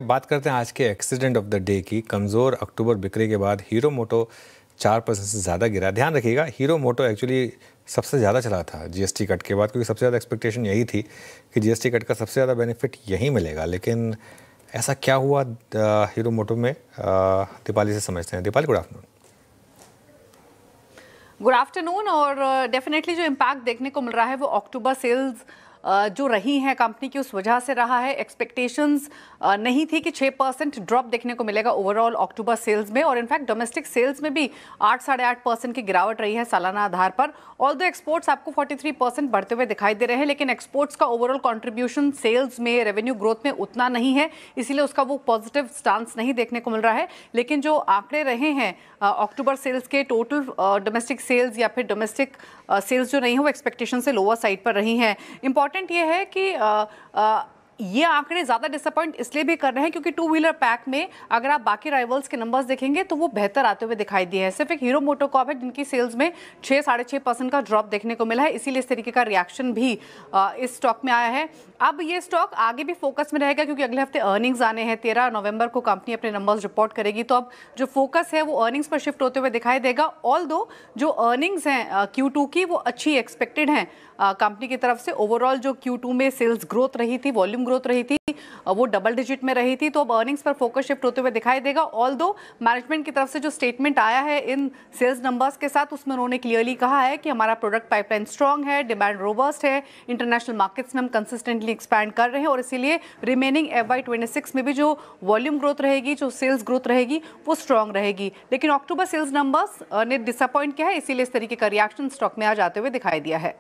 बात करते हैं आज के एक्सीडेंट ऑफ द डे की। कमज़ोर अक्टूबर बिक्री के बाद हीरो मोटो 4% से ज़्यादा गिरा। ध्यान रखिएगा, हीरो मोटो एक्चुअली सबसे ज़्यादा चला था जीएसटी कट के बाद, क्योंकि सबसे ज़्यादा एक्सपेक्टेशन यही थी कि जीएसटी कट का सबसे ज़्यादा बेनिफिट यही मिलेगा। लेकिन ऐसा क्या हुआ हीरो मोटो में, दीपाली से समझते हैं। Deepali, good afternoon. Good afternoon. और डेफिनेटली जो इम्पैक्ट देखने को मिल रहा है वो अक्टूबर सेल्स जो रही हैं कंपनी की, उस वजह से रहा है। एक्सपेक्टेशंस नहीं थी कि 6% ड्रॉप देखने को मिलेगा ओवरऑल अक्टूबर सेल्स में, और इनफैक्ट डोमेस्टिक सेल्स में भी 8-8.5% की गिरावट रही है सालाना आधार पर। ऑल्दो एक्सपोर्ट्स आपको 43% बढ़ते हुए दिखाई दे रहे हैं, लेकिन एक्सपोर्ट्स का ओवरऑल कंट्रीब्यूशन सेल्स में, रेवेन्यू ग्रोथ में उतना नहीं है, इसीलिए उसका वो पॉजिटिव स्टांस नहीं देखने को मिल रहा है। लेकिन जो आंकड़े रहे हैं अक्टूबर सेल्स के, टोटल डोमेस्टिक सेल्स या फिर डोमेस्टिक सेल्स जो रही हैं वो एक्सपेक्टेशन से लोअर साइड पर रही हैं। इंपॉर्टेंट ये है कि ये आंकड़े ज़्यादा डिसअपॉइंट इसलिए भी कर रहे हैं क्योंकि टू व्हीलर पैक में अगर आप बाकी राइवल्स के नंबर्स देखेंगे तो वो बेहतर आते हुए दिखाई दिए हैं। सिर्फ एक हीरो मोटोकॉर्प है जिनकी सेल्स में 6-6.5% का ड्रॉप देखने को मिला है, इसीलिए इस तरीके का रिएक्शन भी इस स्टॉक में आया है। अब ये स्टॉक आगे भी फोकस में रहेगा क्योंकि अगले हफ्ते अर्निंग्स आने हैं। 13 नवंबर को कंपनी अपने नंबर्स रिपोर्ट करेगी, तो अब जो फोकस है वो अर्निंग्स पर शिफ्ट होते हुए दिखाई देगा। ऑल्दो जो अर्निंग्स हैं Q2 की वो अच्छी एक्सपेक्टेड हैं कंपनी की तरफ से। ओवरऑल जो Q2 में सेल्स ग्रोथ रही थी, वॉल्यूम ग्रोथ रही थी, वो डबल डिजिट में रही थी, तो अब अर्निंग्स पर फोकस शिफ्ट होते हुए दिखाई देगा। ऑल्दो मैनेजमेंट की तरफ से जो स्टेटमेंट आया है इन सेल्स नंबर्स के साथ, उसमें उन्होंने क्लियरली कहा है कि हमारा प्रोडक्ट पाइपलाइन स्ट्रांग है, डिमांड रोबस्ट है, इंटरनेशनल मार्केट्स में हम कंसिस्टेंटली एक्सपैंड कर रहे हैं, और इसीलिए रिमेनिंग FY26 में भी जो वॉल्यूम ग्रोथ रहेगी, जो सेल्स ग्रोथ रहेगी, वो स्ट्रांग रहेगी। लेकिन अक्टूबर सेल्स नंबर्स ने डिसअपॉइंट किया है, इसीलिए इस तरीके का रिएक्शन स्टॉक में आ जाते हुए दिखाई दिया है।